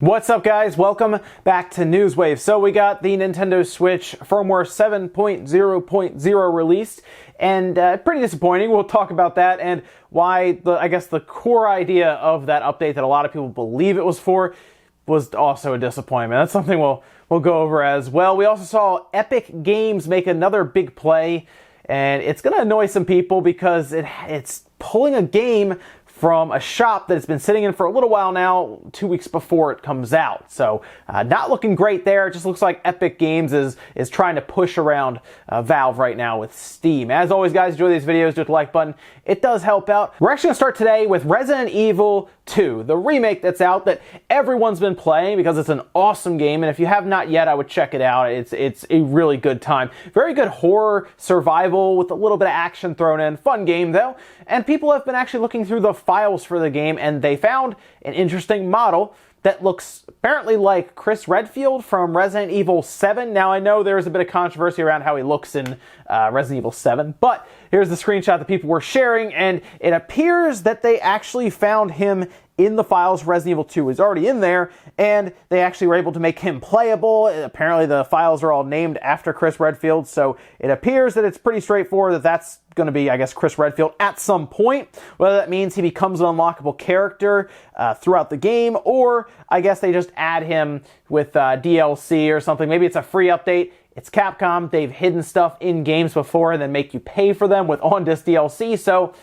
What's up, guys? Welcome back to Newswave. So we got the Nintendo Switch firmware 7.0.0 released, and pretty disappointing. We'll talk about that and why the core idea of that update that a lot of people believe it was for was also a disappointment. That's something we'll go over as well. We also saw Epic Games make another big play, and it's going to annoy some people because it's pulling a game from a shop that it's been sitting in for a little while now, 2 weeks before it comes out. So not looking great there. It just looks like Epic Games is trying to push around Valve right now with Steam. As always, guys, enjoy these videos, do hit the like button. It does help out. We're actually going to start today with Resident Evil 2, the remake that's out that everyone's been playing because it's an awesome game, and if you have not yet, I would check it out. It's a really good time. Very good horror survival with a little bit of action thrown in. Fun game, though. And people have been actually looking through the files for the game, and they found an interesting model that looks apparently like Chris Redfield from Resident Evil 7. Now, I know there's a bit of controversy around how he looks in Resident Evil 7, but here's the screenshot that people were sharing, and it appears that they actually found him in the files. Resident Evil 2 is already in there, and they actually were able to make him playable. Apparently, the files are all named after Chris Redfield, so it appears that it's pretty straightforward that that's going to be, I guess, Chris Redfield at some point. Whether that means he becomes an unlockable character throughout the game, or I guess they just add him with DLC or something. Maybe it's a free update. It's Capcom. They've hidden stuff in games before and then make you pay for them with on-disc DLC, so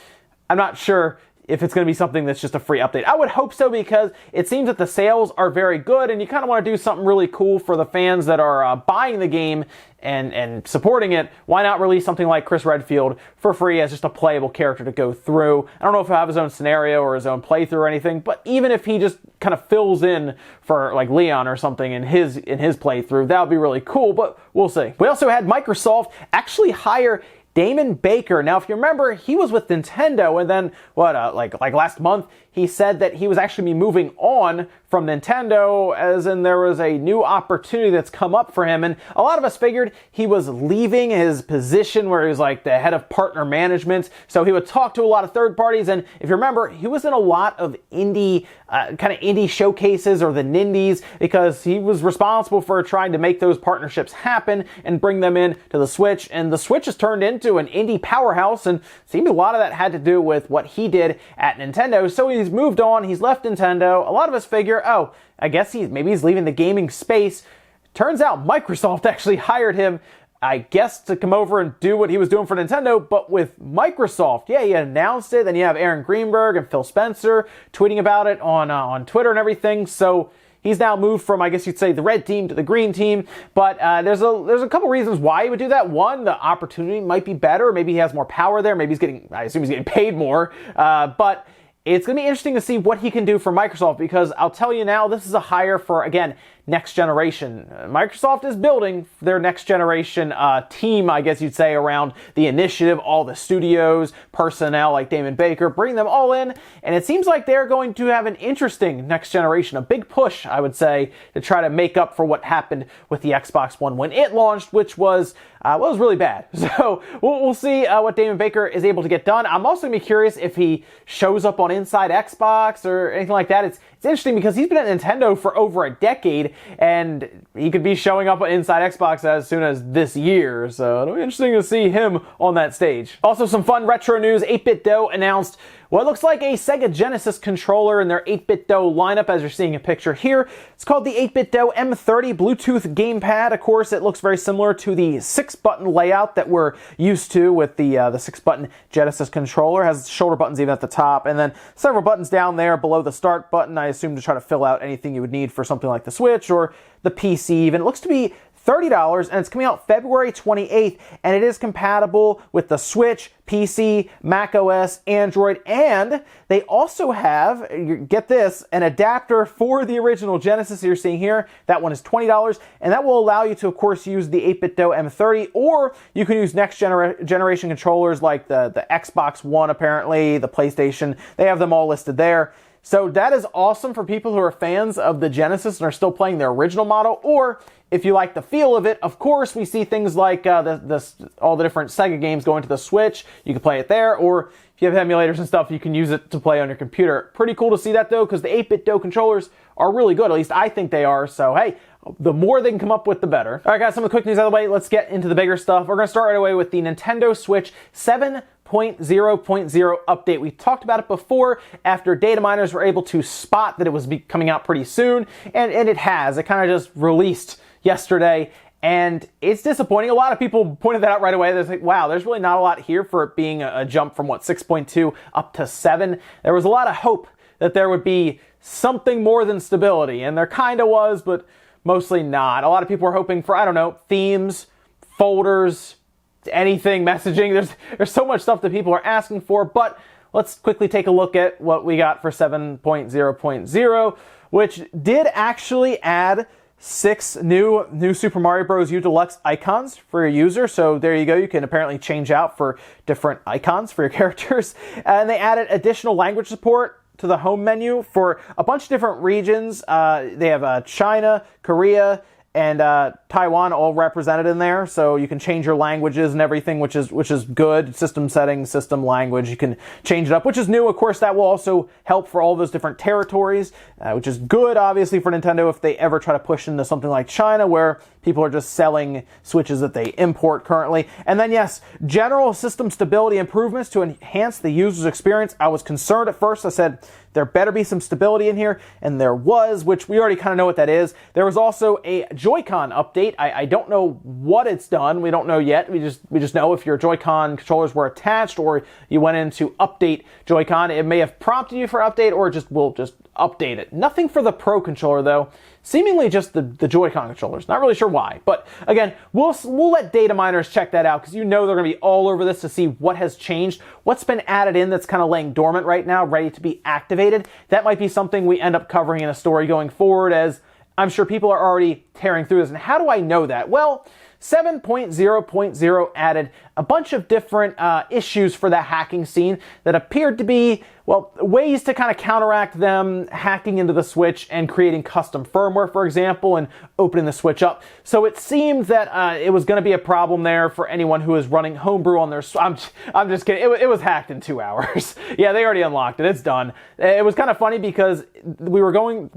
I'm not sure if it's going to be something that's just a free update. I would hope so, because it seems that the sales are very good, and you kind of want to do something really cool for the fans that are buying the game and supporting it. Why not release something like Chris Redfield for free as just a playable character to go through? I don't know if he'll have his own scenario or his own playthrough or anything, but even if he just kind of fills in for like Leon or something in his playthrough, that would be really cool, but we'll see. We also had Microsoft actually hire Damon Baker. Now, if you remember, he was with Nintendo, and then like last month, he said that he was actually moving on from Nintendo, as in there was a new opportunity that's come up for him. And a lot of us figured he was leaving his position where he was like the head of partner management. So he would talk to a lot of third parties. And if you remember, he was in a lot of indie showcases, or the Nindies, because he was responsible for trying to make those partnerships happen and bring them in to the Switch. And the Switch has turned into an indie powerhouse, and it seemed a lot of that had to do with what he did at Nintendo. So he's moved on, he's left Nintendo. A lot of us figure, oh, I guess maybe he's leaving the gaming space. Turns out Microsoft actually hired him, I guess, to come over and do what he was doing for Nintendo, but with Microsoft. Yeah, he announced it. Then you have Aaron Greenberg and Phil Spencer tweeting about it on Twitter and everything. So he's now moved from, I guess you'd say, the red team to the green team. But there's a couple reasons why he would do that. One, the opportunity might be better. Maybe he has more power there. Maybe I assume he's getting paid more. But it's going to be interesting to see what he can do for Microsoft, because I'll tell you now, this is a hire for, again, next generation. Microsoft is building their next generation team, I guess you'd say, around the initiative, all the studios, personnel like Damon Baker, bring them all in, and it seems like they're going to have an interesting next generation, a big push, I would say, to try to make up for what happened with the Xbox One when it launched, which was really bad. So we'll see what Damon Baker is able to get done. I'm also going to be curious if he shows up on Inside Xbox or anything like that. It's interesting because he's been at Nintendo for over a decade, and he could be showing up on Inside Xbox as soon as this year. So it'll be interesting to see him on that stage. Also, some fun retro news. 8BitDo announced what looks like a Sega Genesis controller in their 8BitDo lineup, as you're seeing a picture here. It's called the 8BitDo M30 Bluetooth gamepad. Of course, it looks very similar to the 6-button layout that we're used to with the 6-button Genesis controller. It has shoulder buttons even at the top, and then several buttons down there below the start button, I assume, to try to fill out anything you would need for something like the Switch or the PC even. It looks to be $30, and it's coming out February 28th, and it is compatible with the Switch, PC, macOS, Android, and they also have, get this, an adapter for the original Genesis you're seeing here. That one is $20, and that will allow you to, of course, use the 8BitDo M30, or you can use next generation controllers like the Xbox One, apparently, the PlayStation. They have them all listed there. So that is awesome for people who are fans of the Genesis and are still playing their original model, or if you like the feel of it, of course, we see things like all the different Sega games going to the Switch. You can play it there, or if you have emulators and stuff, you can use it to play on your computer. Pretty cool to see that, though, because the 8BitDo controllers are really good. At least I think they are. So, hey, the more they can come up with, the better. All right, guys, some of the quick news out of the way. Let's get into the bigger stuff. We're going to start right away with the Nintendo Switch 7.0.0 update. We talked about it before after data miners were able to spot that it was coming out pretty soon, and it has. It kind of just released yesterday, and it's disappointing. A lot of people pointed that out right away. They're like, wow, there's really not a lot here for it being a jump from, 6.2 up to 7. There was a lot of hope that there would be something more than stability, and there kind of was, but mostly not. A lot of people were hoping for, I don't know, themes, folders, anything, messaging. There's so much stuff that people are asking for, but let's quickly take a look at what we got for 7.0.0, which did actually add 6 new Super Mario Bros. U Deluxe icons for your user. So there you go. You can apparently change out for different icons for your characters. And they added additional language support to the home menu for a bunch of different regions. They have China, Korea, and Taiwan all represented in there, so you can change your languages and everything, which is good. System settings, system language, you can change it up, which is new. Of course, that will also help for all those different territories, which is good, obviously, for Nintendo if they ever try to push into something like China, where people are just selling Switches that they import currently. And then, yes, general system stability improvements to enhance the user's experience. I was concerned at first. I said, there better be some stability in here, and there was, which we already kind of know what that is. There was also a Joy-Con update. I don't know what it's done. We don't know yet. We just know if your Joy-Con controllers were attached or you went in to update Joy-Con. It may have prompted you for update, or will just update it. Nothing for the Pro controller, though. Seemingly just the Joy-Con controllers. Not really sure why. But again, we'll let data miners check that out, because they're going to be all over this to see what has changed, what's been added in that's kind of laying dormant right now, ready to be activated. That might be something we end up covering in a story going forward, as I'm sure people are already tearing through this. And how do I know that? Well, 7.0.0 added a bunch of different issues for the hacking scene that appeared to be, well, ways to kind of counteract them hacking into the Switch and creating custom firmware, for example, and opening the Switch up. So it seemed that it was going to be a problem there for anyone who is running homebrew on their... I'm just kidding. It was hacked in 2 hours. Yeah, they already unlocked it. It's done. It was kind of funny because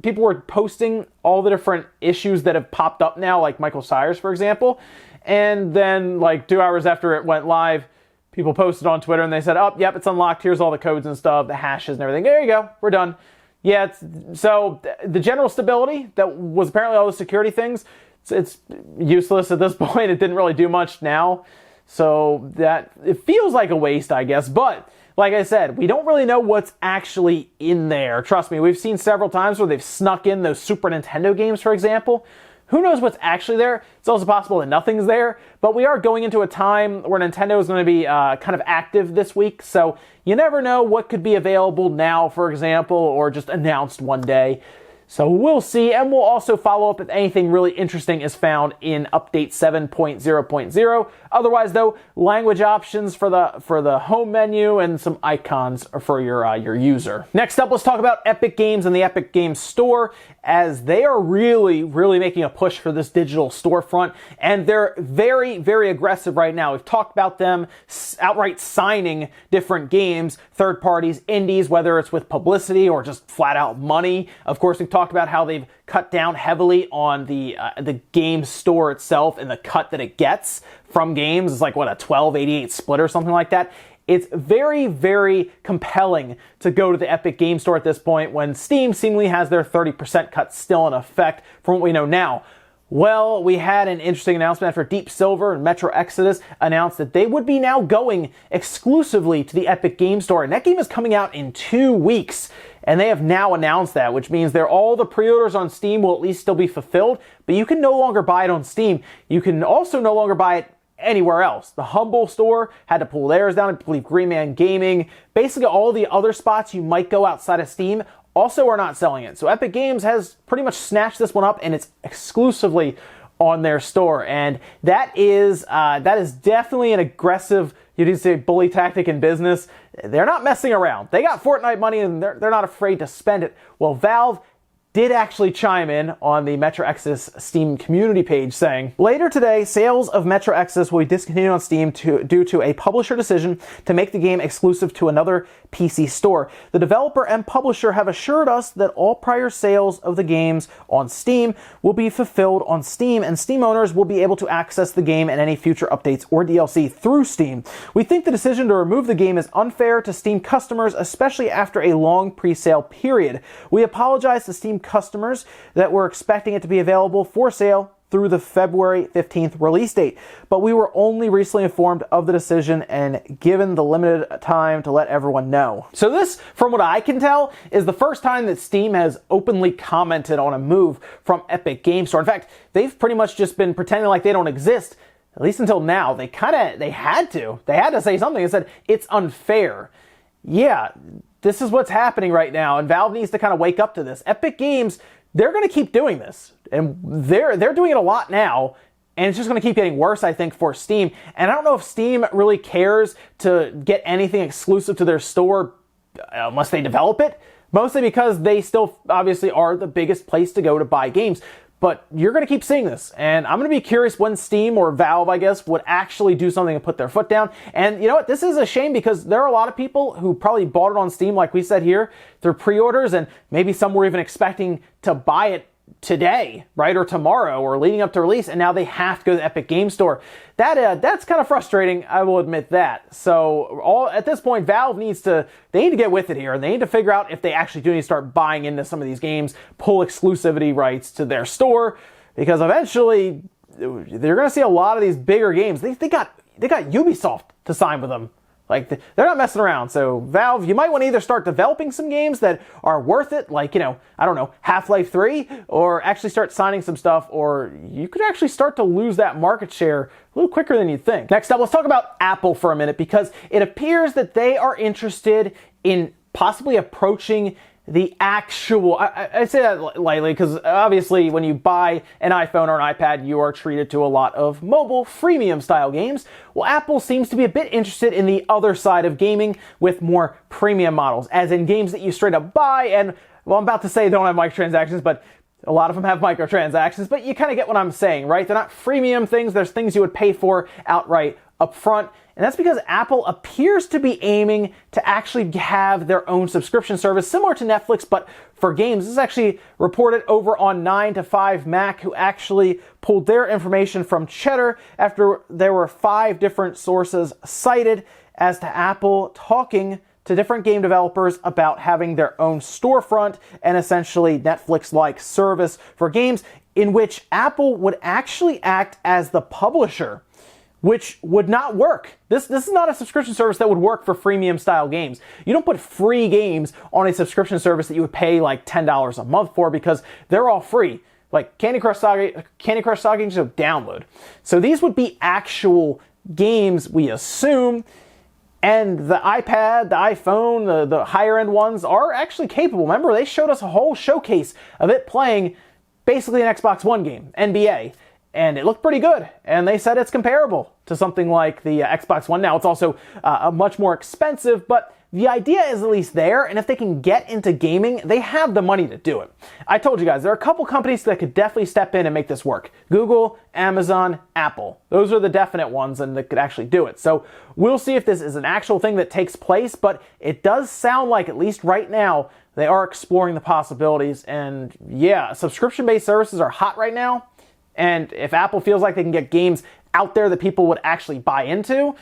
people were posting all the different issues that have popped up now, like Michael Sayers, for example. And then, 2 hours after it went live, people posted on Twitter and they said, oh, yep, it's unlocked. Here's all the codes and stuff, the hashes and everything. There you go. We're done. Yeah, so the general stability that was apparently all the security things, it's useless at this point. It didn't really do much now. So that it feels like a waste, I guess. But like I said, we don't really know what's actually in there. Trust me, we've seen several times where they've snuck in those Super Nintendo games, for example. Who knows what's actually there? It's also possible that nothing's there, but we are going into a time where Nintendo is going to be kind of active this week, so you never know what could be available now, for example, or just announced one day. So we'll see, and we'll also follow up if anything really interesting is found in Update 7.0.0. Otherwise, though, language options for the home menu and some icons for your user. Next up, let's talk about Epic Games and the Epic Games Store, as they are really, really making a push for this digital storefront, and they're very, very aggressive right now. We've talked about them outright signing different games, third parties, indies, whether it's with publicity or just flat out money. Of course, we've talked about how they've cut down heavily on the game store itself and the cut that it gets from games. It's like, what, a 1288 split or something like that. It's very, very compelling to go to the Epic Game Store at this point when Steam seemingly has their 30% cut still in effect from what we know now. Well, we had an interesting announcement after Deep Silver and Metro Exodus announced that they would be now going exclusively to the Epic Game Store, and that game is coming out in 2 weeks. And they have now announced that, which means all the pre-orders on Steam will at least still be fulfilled, but you can no longer buy it on Steam. You can also no longer buy it anywhere else. The Humble store had to pull theirs down. I believe Green Man Gaming, basically all the other spots you might go outside of Steam also are not selling it. So Epic Games has pretty much snatched this one up, and it's exclusively on their store. And that is definitely an aggressive, you need to say, bully tactic in business. They're not messing around. They got Fortnite money, and they're not afraid to spend it. Well, Valve did actually chime in on the Metro Exodus Steam community page saying, later today, sales of Metro Exodus will be discontinued on Steam due to a publisher decision to make the game exclusive to another PC store. The developer and publisher have assured us that all prior sales of the games on Steam will be fulfilled on Steam, and Steam owners will be able to access the game and any future updates or DLC through Steam. We think the decision to remove the game is unfair to Steam customers, especially after a long pre-sale period. We apologize to Steam customers that were expecting it to be available for sale through the February 15th release date, but we were only recently informed of the decision and given the limited time to let everyone know. So this, from what I can tell, is the first time that Steam has openly commented on a move from Epic Games Store. In fact, they've pretty much just been pretending like they don't exist, at least until now. They had to say something and said, it's unfair. Yeah, this is what's happening right now, and Valve needs to kind of wake up to this. Epic Games, they're going to keep doing this, and they're doing it a lot now, and it's just going to keep getting worse, I think, for Steam. And I don't know if Steam really cares to get anything exclusive to their store unless they develop it, mostly because they still obviously are the biggest place to go to buy games. But you're going to keep seeing this, and I'm going to be curious when Steam, or Valve, I guess, would actually do something and put their foot down. And you know what? This is a shame because there are a lot of people who probably bought it on Steam, like we said here, through pre-orders, and maybe some were even expecting to buy it today, right, or tomorrow, or leading up to release, and now they have to go to the Epic Games Store. That's kind of frustrating, I will admit that. So at this point, Valve needs to get with it here, and they need to figure out if they actually do need to start buying into some of these games, pull exclusivity rights to their store, because eventually they're going to see a lot of these bigger games. They got Ubisoft to sign with them. Like, they're not messing around. So, Valve, you might want to either start developing some games that are worth it, like, I don't know, Half-Life 3, or actually start signing some stuff, or you could actually start to lose that market share a little quicker than you'd think. Next up, let's talk about Apple for a minute, because it appears that they are interested in possibly approaching the actual, I say that lightly because obviously when you buy an iPhone or an iPad, you are treated to a lot of mobile freemium style games. Well, Apple seems to be a bit interested in the other side of gaming with more premium models, as in games that you straight up buy and, well, I'm about to say they don't have microtransactions, but a lot of them have microtransactions, but you kind of get what I'm saying, right? They're not freemium things, there's things you would pay for outright up front. And that's because Apple appears to be aiming to actually have their own subscription service similar to Netflix, but for games. This is actually reported over on 9 to 5 Mac, who actually pulled their information from Cheddar after there were 5 different sources cited as to Apple talking to different game developers about having their own storefront and essentially Netflix-like service for games in which Apple would actually act as the publisher, which would not work. This is not a subscription service that would work for freemium style games. You don't put free games on a subscription service that you would pay like $10 a month for because they're all free. Like Candy Crush Saga, you just download. So these would be actual games, we assume, and the iPad, the iPhone, the higher end ones are actually capable. Remember, they showed us a whole showcase of it playing basically an Xbox One game, NBA. And it looked pretty good, and they said it's comparable to something like the Xbox One. Now, it's also much more expensive, but the idea is at least there, and if they can get into gaming, they have the money to do it. I told you guys, there are a couple companies that could definitely step in and make this work. Google, Amazon, Apple. Those are the definite ones and that could actually do it. So we'll see if this is an actual thing that takes place, but it does sound like, at least right now, they are exploring the possibilities. And yeah, subscription-based services are hot right now. And if Apple feels like they can get games out there that people would actually buy into,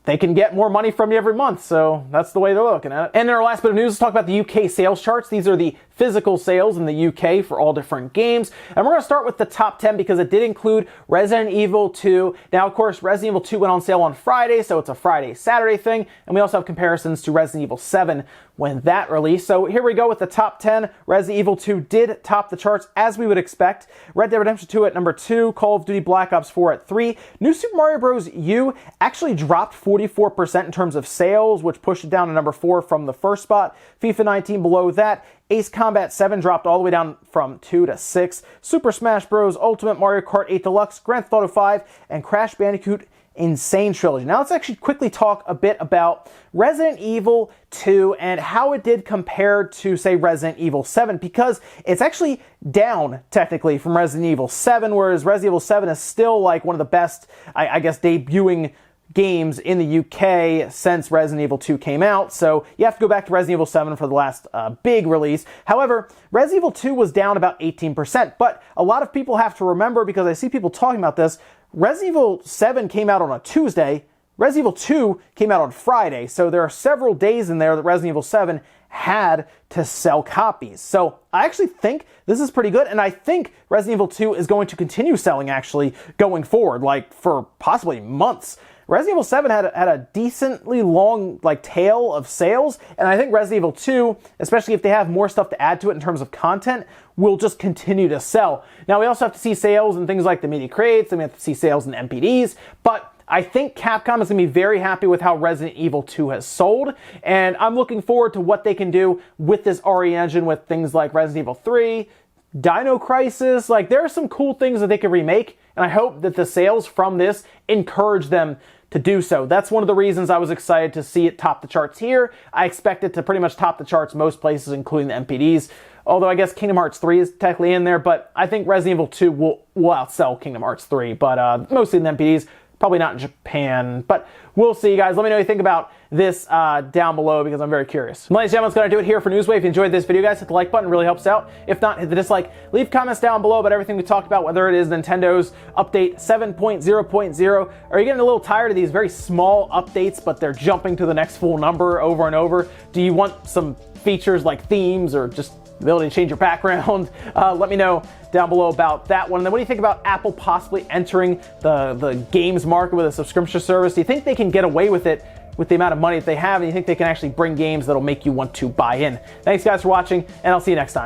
they can get more money from you every month. So that's the way they're looking at it. And in our last bit of news, let's talk about the UK sales charts. These are the physical sales in the UK for all different games. And we're going to start with the top 10 because it did include Resident Evil 2. Now, of course, Resident Evil 2 went on sale on Friday, so it's a Friday-Saturday thing. And we also have comparisons to Resident Evil 7 when that released. So here we go with the top 10. Resident Evil 2 did top the charts as we would expect. Red Dead Redemption 2 at number 2, Call of Duty Black Ops 4 at 3. New Super Mario Bros. U actually dropped 44% in terms of sales, which pushed it down to number 4 from the first spot. FIFA 19 below that. Ace Combat 7 dropped all the way down from 2 to 6. Super Smash Bros. Ultimate, Mario Kart 8 Deluxe, Grand Theft Auto 5, and Crash Bandicoot insane trilogy. Now let's actually quickly talk a bit about Resident Evil 2 and how it did compare to, say, Resident Evil 7, because it's actually down technically from Resident Evil 7, whereas Resident Evil 7 is still like one of the best, I guess, debuting games in the UK since Resident Evil 2 came out, so you have to go back to Resident Evil 7 for the last big release. However, Resident Evil 2 was down about 18%, but a lot of people have to remember, because I see people talking about this, Resident Evil 7 came out on a Tuesday, Resident Evil 2 came out on Friday, so there are several days in there that Resident Evil 7 had to sell copies. So I actually think this is pretty good, and I think Resident Evil 2 is going to continue selling actually going forward, like for possibly months. Resident Evil 7 had a decently long tail of sales, and I think Resident Evil 2, especially if they have more stuff to add to it in terms of content, will just continue to sell. Now we also have to see sales and things like the media crates, and we have to see sales in MPDs, but I think Capcom is going to be very happy with how Resident Evil 2 has sold, and I'm looking forward to what they can do with this RE engine with things like Resident Evil 3, Dino Crisis. Like, there are some cool things that they can remake, and I hope that the sales from this encourage them to do so. That's one of the reasons I was excited to see it top the charts here. I expect it to pretty much top the charts most places, including the MPDs. Although I guess Kingdom Hearts 3 is technically in there, but I think Resident Evil 2 will outsell Kingdom Hearts 3, but mostly in the MPDs. Probably not in Japan, but we'll see, guys. Let me know what you think about this down below, because I'm very curious. Ladies and gentlemen, that's going to do it here for Newswave. If you enjoyed this video, guys, hit the like button. It really helps out. If not, hit the dislike. Leave comments down below about everything we talked about, whether it is Nintendo's update 7.0.0. Are you getting a little tired of these very small updates, but they're jumping to the next full number over and over? Do you want some features like themes or just the ability to change your background? Let me know down below about that one. And then what do you think about Apple possibly entering the games market with a subscription service? Do you think they can get away with it with the amount of money that they have? And you think they can actually bring games that'll make you want to buy in? Thanks, guys, for watching, and I'll see you next time.